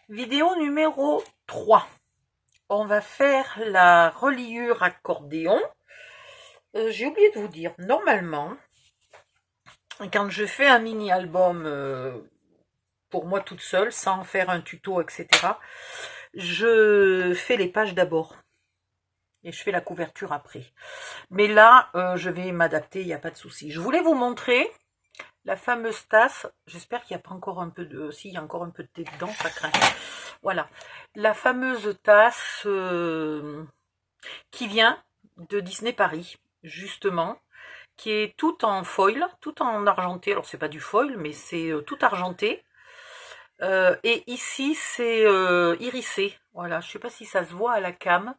Vidéo numéro 3. On va faire la reliure accordéon. J'ai oublié de vous dire, normalement, quand je fais un mini-album pour moi toute seule, sans faire un tuto, etc., je fais les pages d'abord. Et je fais la couverture après. Mais là, je vais m'adapter, il n'y a pas de souci. Je voulais vous montrer la fameuse tasse. J'espère qu'il n'y a pas encore un peu de... Si, il y a encore un peu de thé dedans, ça craint. Voilà. La fameuse tasse qui vient de Disney Paris, justement, qui est tout en foil, tout en argenté. Alors, c'est pas du foil, mais c'est tout argenté. Et ici, c'est irisé. Voilà, je sais pas si ça se voit à la cam,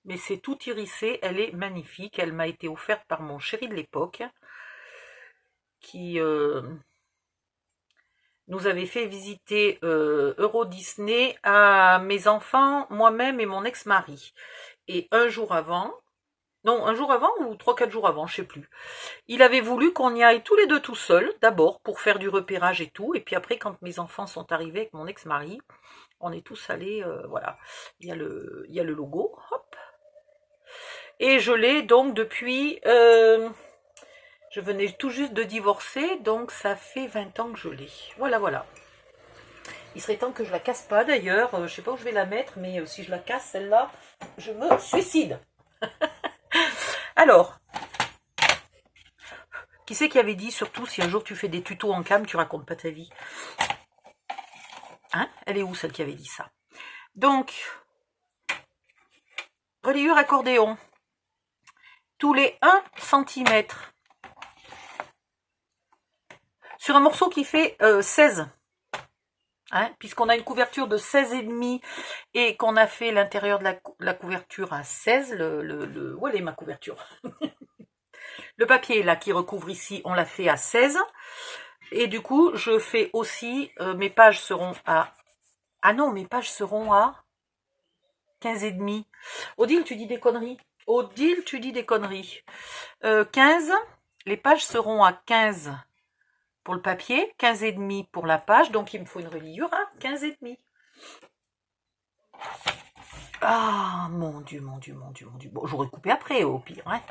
mais c'est tout irisé. Elle est magnifique. Elle m'a été offerte par mon chéri de l'époque, qui nous avait fait visiter Euro Disney à mes enfants, moi-même et mon ex-mari. Et un jour avant ou 3-4 jours avant, je sais plus, il avait voulu qu'on y aille tous les deux tout seuls, d'abord pour faire du repérage et tout, et puis après quand mes enfants sont arrivés avec mon ex-mari, on est tous allés, voilà, il y a le logo, hop, et je l'ai donc depuis, je venais tout juste de divorcer, donc ça fait 20 ans que je l'ai, voilà. Il serait temps que je la casse pas d'ailleurs, je sais pas où je vais la mettre, mais si je la casse celle-là, je me suicide. Alors, qui c'est qui avait dit, surtout si un jour tu fais des tutos en cam, tu racontes pas ta vie? Hein? Elle est où celle qui avait dit ça? Donc, reliure accordéon. Tous les 1 cm. Sur un morceau qui fait 16. Hein, puisqu'on a une couverture de 16,5 et qu'on a fait l'intérieur de la couverture à 16. Où elle est ma couverture? Le papier là qui recouvre ici, on l'a fait à 16. Et du coup, je fais aussi, mes pages seront à... Ah non, mes pages seront à 15,5. Odile, tu dis des conneries. Odile, tu dis des conneries. 15, les pages seront à 15 pour le papier, 15,5 pour la page. Donc, il me faut une reliure à 15,5. Ah, mon Dieu. Bon, j'aurais coupé après, au pire. Hein.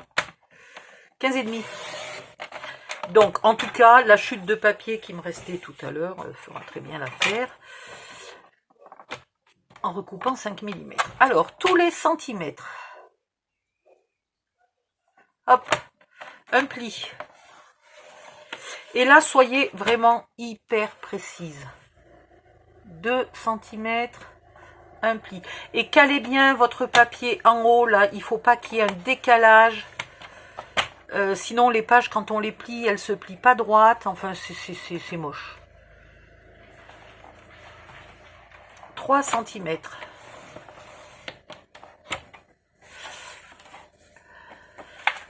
15,5. Donc, en tout cas, la chute de papier qui me restait tout à l'heure fera très bien l'affaire. En recoupant 5 mm. Alors, tous les centimètres. Hop, un pli. Et là, soyez vraiment hyper précise. 2 cm, un pli. Et calez bien votre papier en haut, là. Il ne faut pas qu'il y ait un décalage. Sinon, les pages, quand on les plie, elles ne se plient pas droites. Enfin, c'est moche. 3 cm.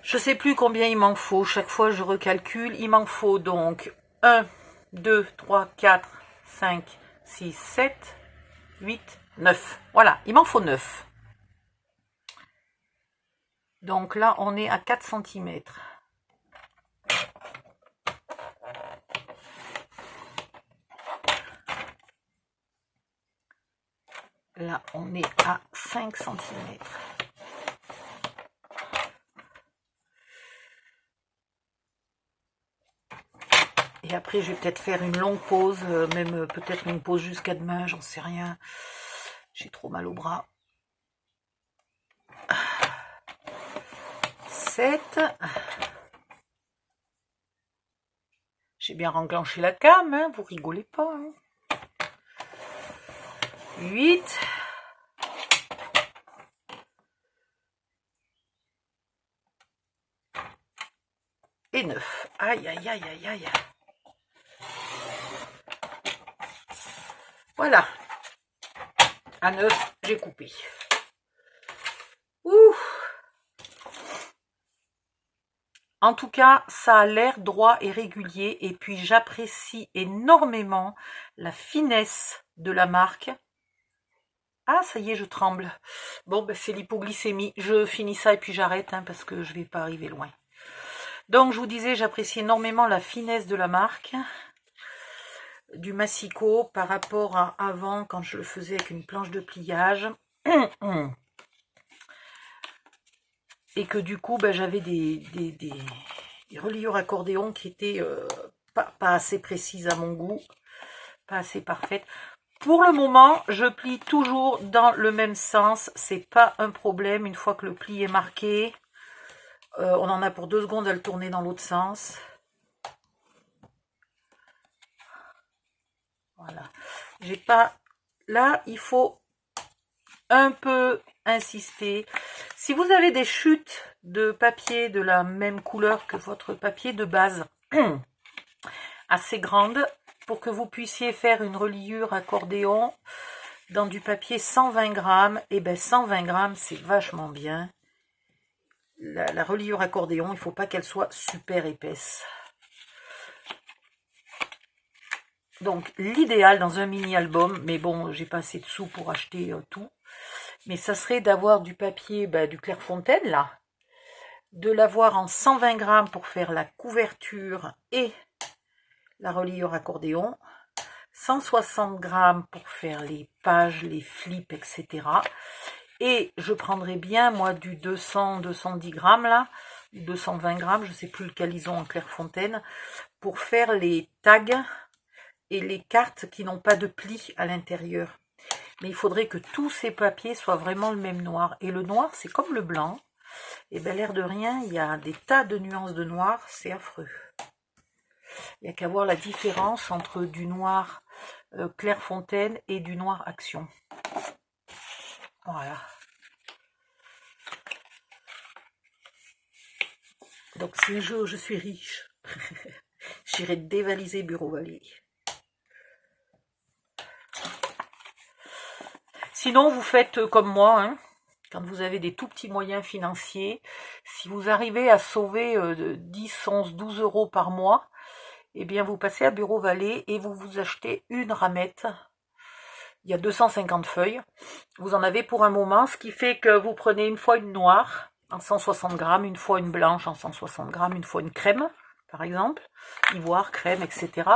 Je ne sais plus combien il m'en faut. Chaque fois, je recalcule. Il m'en faut donc 1, 2, 3, 4, 5, 6, 7, 8, 9. Voilà, il m'en faut 9. Donc là, on est à 4 cm. Là, on est à 5 cm. Et après, je vais peut-être faire une longue pause, même peut-être une pause jusqu'à demain, j'en sais rien. J'ai trop mal au bras. 7. J'ai bien renclenché la cam, hein, vous rigolez pas. Hein. 8. Et 9. Aïe. Voilà. À 9, j'ai coupé. Ouh. En tout cas, ça a l'air droit et régulier. Et puis, j'apprécie énormément la finesse de la marque. Ah, ça y est, je tremble. Bon, ben, c'est l'hypoglycémie. Je finis ça et puis j'arrête, hein, parce que je ne vais pas arriver loin. Donc, je vous disais, j'apprécie énormément la finesse de la marque. du massicot par rapport à avant quand je le faisais avec une planche de pliage. Et que du coup, ben, j'avais des reliures accordéon qui étaient pas assez précises à mon goût, pas assez parfaites. Pour le moment, je plie toujours dans le même sens, c'est pas un problème. Une fois que le pli est marqué, on en a pour 2 secondes à le tourner dans l'autre sens. Voilà. J'ai pas... Là, il faut un peu insister. Si vous avez des chutes de papier de la même couleur que votre papier de base, assez grande, pour que vous puissiez faire une reliure accordéon dans du papier 120 grammes, et bien 120 grammes, c'est vachement bien. La reliure accordéon, il ne faut pas qu'elle soit super épaisse. Donc l'idéal dans un mini-album, mais bon, j'ai pas assez de sous pour acheter tout, mais ça serait d'avoir du papier, du Clairefontaine là, de l'avoir en 120 grammes pour faire la couverture et la reliure accordéon, 160 grammes pour faire les pages, les flips, etc. Et je prendrai bien, moi, du 200-210 grammes, là, 220 grammes, je ne sais plus lequel ils ont en Clairefontaine, pour faire les tags et les cartes qui n'ont pas de plis à l'intérieur. Mais il faudrait que tous ces papiers soient vraiment le même noir. Et le noir, c'est comme le blanc. Et bien, l'air de rien, il y a des tas de nuances de noir, c'est affreux. Il n'y a qu'à voir la différence entre du noir Clairefontaine et du noir Action. Voilà. Donc si un jour je suis riche, j'irai dévaliser Bureau Vallée. Sinon, vous faites comme moi, hein, quand vous avez des tout petits moyens financiers, si vous arrivez à sauver 10, 11, 12 euros par mois, eh bien vous passez à Bureau Vallée et vous vous achetez une ramette. Il y a 250 feuilles. Vous en avez pour un moment, ce qui fait que vous prenez une fois une noire en 160 grammes, une fois une blanche en 160 grammes, une fois une crème, par exemple, ivoire, crème, etc.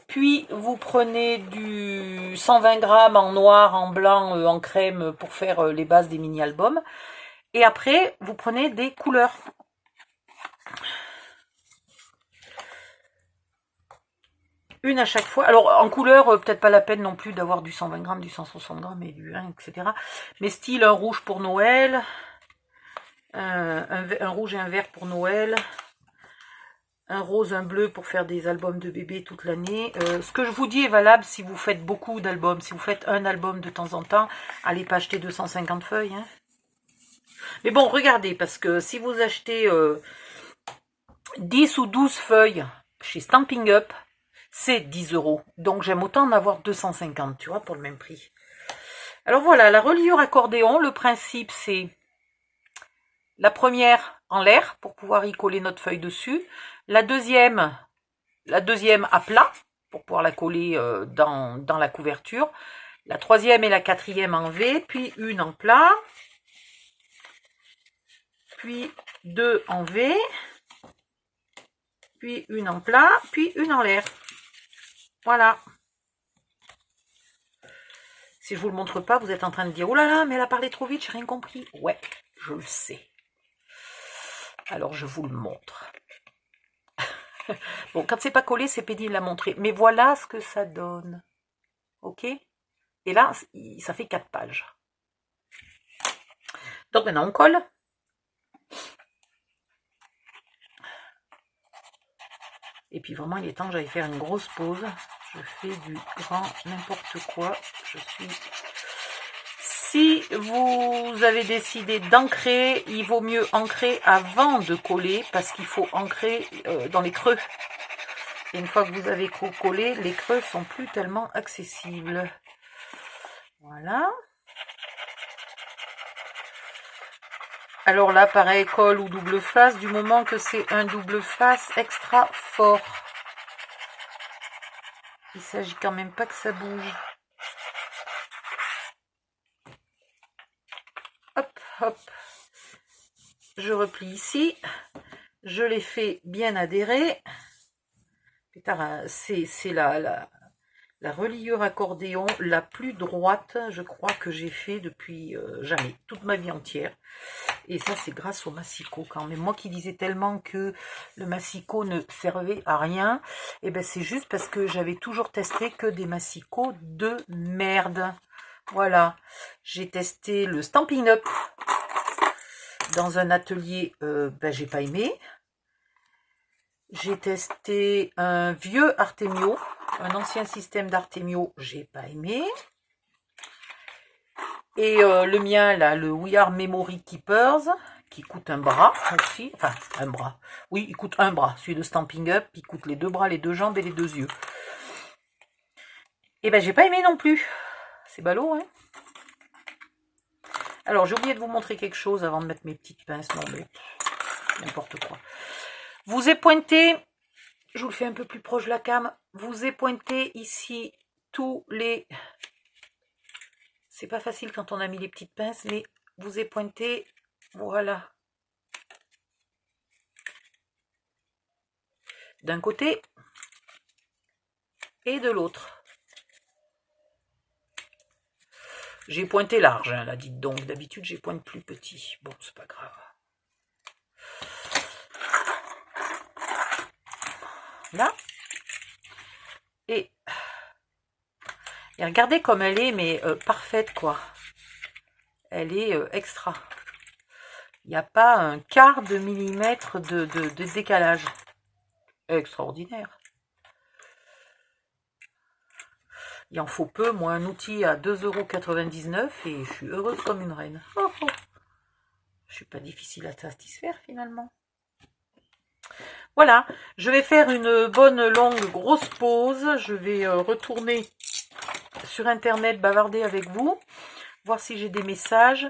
Puis vous prenez du 120 grammes en noir, en blanc, en crème pour faire les bases des mini-albums. Et après, vous prenez des couleurs. Une à chaque fois. Alors, en couleur, peut-être pas la peine non plus d'avoir du 120 grammes, du 160 grammes et du 1, etc. Mais style un rouge pour Noël, un rouge et un vert pour Noël, un rose, un bleu pour faire des albums de bébé toute l'année. Ce que je vous dis est valable si vous faites beaucoup d'albums. Si vous faites un album de temps en temps, allez pas acheter 250 feuilles. Hein. Mais bon, regardez, parce que si vous achetez 10 ou 12 feuilles chez Stampin' Up, c'est 10 euros. Donc j'aime autant en avoir 250, tu vois, pour le même prix. Alors voilà, la reliure accordéon, le principe c'est la première en l'air pour pouvoir y coller notre feuille dessus. La deuxième à plat pour pouvoir la coller dans la couverture. La troisième et la quatrième en V, puis une en plat. Puis deux en V. Puis une en plat, puis une en l'air. Voilà. Si je vous le montre pas, vous êtes en train de dire « Oh là là, mais elle a parlé trop vite, j'ai rien compris. » Ouais, je le sais. Alors je vous le montre. Bon, quand c'est pas collé, c'est pénible à montrer. Mais voilà ce que ça donne. Ok? Et là, ça fait 4 pages. Donc maintenant, on colle. Et puis vraiment, il est temps que j'aille faire une grosse pause. Je fais du grand n'importe quoi. Je suis... Si vous avez décidé d'ancrer, il vaut mieux ancrer avant de coller parce qu'il faut ancrer dans les creux. Et une fois que vous avez collé, les creux sont plus tellement accessibles. Voilà. Alors là, pareil, colle ou double face, du moment que c'est un double face extra fort. Il s'agit quand même pas que ça bouge. Hop, hop. Je replie ici. Je les fais bien adhérer. C'est la reliure accordéon la plus droite, je crois, que j'ai fait depuis jamais, toute ma vie entière. Et ça, c'est grâce au massicot quand même. Moi qui disais tellement que le massicot ne servait à rien, et ben c'est juste parce que j'avais toujours testé que des massicots de merde. Voilà, j'ai testé le Stampin' Up dans un atelier, j'ai pas aimé. J'ai testé un vieux Artemio, un ancien système d'Artemio, j'ai pas aimé. Et le mien, là, le We Are Memory Keepers, qui coûte un bras aussi. Enfin, un bras. Oui, il coûte un bras. Celui de Stampin' Up, il coûte les deux bras, les deux jambes et les deux yeux. Et ben, j'ai pas aimé non plus. C'est ballot, hein. Alors, j'ai oublié de vous montrer quelque chose avant de mettre mes petites pinces. Non, mais n'importe quoi. Vous épointez, je vous le fais un peu plus proche de la cam, vous épointez ici tous les... C'est pas facile quand on a mis les petites pinces, mais vous épointez, voilà. D'un côté et de l'autre. J'ai pointé large, hein, là, dites donc. D'habitude, j'ai pointe plus petit. Bon, c'est pas grave. Là. Et regardez comme elle est, mais parfaite, quoi. Elle est extra. Il n'y a pas un quart de millimètre de décalage. Extraordinaire. Il en faut peu, moi, un outil à 2,99 € et je suis heureuse comme une reine. Oh, oh. Je suis pas difficile à satisfaire, finalement. Voilà, je vais faire une bonne longue grosse pause. Je vais retourner sur internet bavarder avec vous, voir si j'ai des messages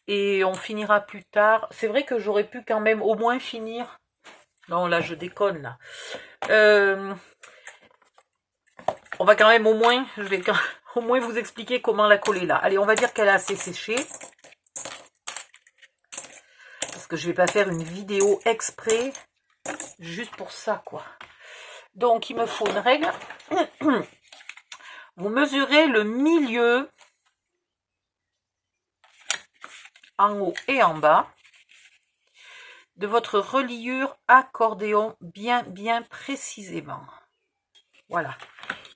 et on finira plus tard. C'est vrai que j'aurais pu quand même au moins finir. Non, là je déconne là. On va quand même au moins, je vais au moins vous expliquer comment la coller là. Allez, on va dire qu'elle a assez séché. Parce que je vais pas faire une vidéo exprès juste pour ça, quoi. Donc, il me faut une règle. Vous mesurez le milieu en haut et en bas de votre reliure accordéon bien précisément. Voilà.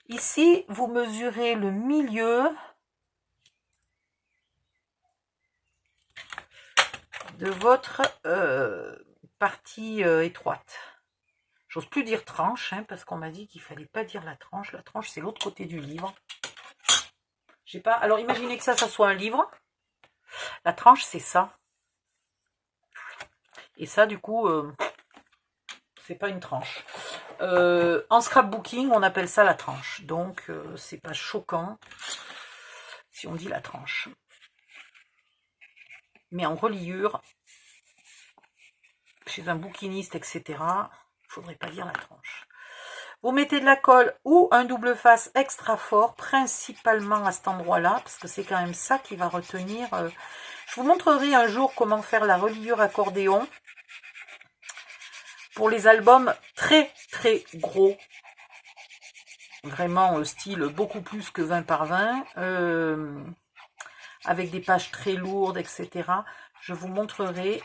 Ici, vous mesurez le milieu de votre partie étroite. J'ose plus dire tranche, hein, parce qu'on m'a dit qu'il fallait pas dire la tranche. La tranche, c'est l'autre côté du livre. J'ai pas. Alors, imaginez que ça soit un livre. La tranche, c'est ça. Et ça, du coup, c'est pas une tranche. En scrapbooking, on appelle ça la tranche. Donc, c'est pas choquant si on dit la tranche. Mais en reliure, chez un bouquiniste, etc., il faudrait pas dire la tranche. Vous mettez de la colle ou un double face extra fort, principalement à cet endroit-là, parce que c'est quand même ça qui va retenir. Je vous montrerai un jour comment faire la reliure accordéon pour les albums très gros. Vraiment style beaucoup plus que 20 par 20, avec des pages très lourdes, etc. Je vous montrerai.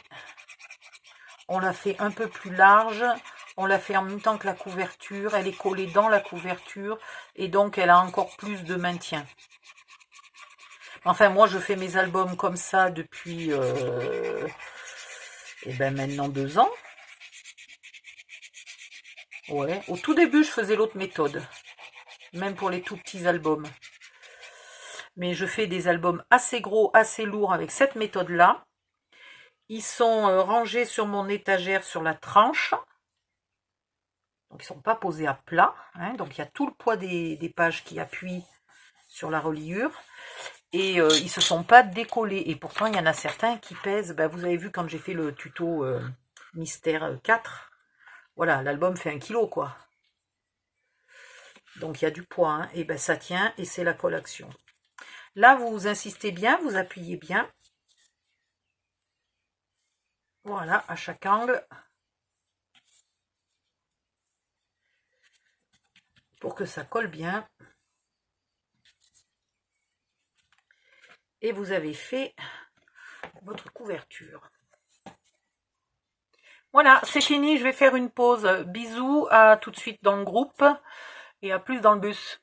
On l'a fait un peu plus large. On l'a fait en même temps que la couverture. Elle est collée dans la couverture. Et donc, elle a encore plus de maintien. Enfin, moi, je fais mes albums comme ça depuis maintenant 2 ans. Ouais. Au tout début, je faisais l'autre méthode. Même pour les tout petits albums. Mais je fais des albums assez gros, assez lourds avec cette méthode-là. Ils sont rangés sur mon étagère sur la tranche. Donc, ils ne sont pas posés à plat. Hein. Donc, il y a tout le poids des pages qui appuient sur la reliure. Et ils ne se sont pas décollés. Et pourtant, il y en a certains qui pèsent. Vous avez vu quand j'ai fait le tuto Mystère 4. Voilà, l'album fait 1 kg, quoi. Donc, il y a du poids. Hein. Et ça tient et c'est la collation. Là, vous insistez bien, vous appuyez bien. Voilà, à chaque angle. Pour que ça colle bien. Et vous avez fait votre couverture. Voilà, c'est fini, je vais faire une pause. Bisous, à tout de suite dans le groupe et à plus dans le bus.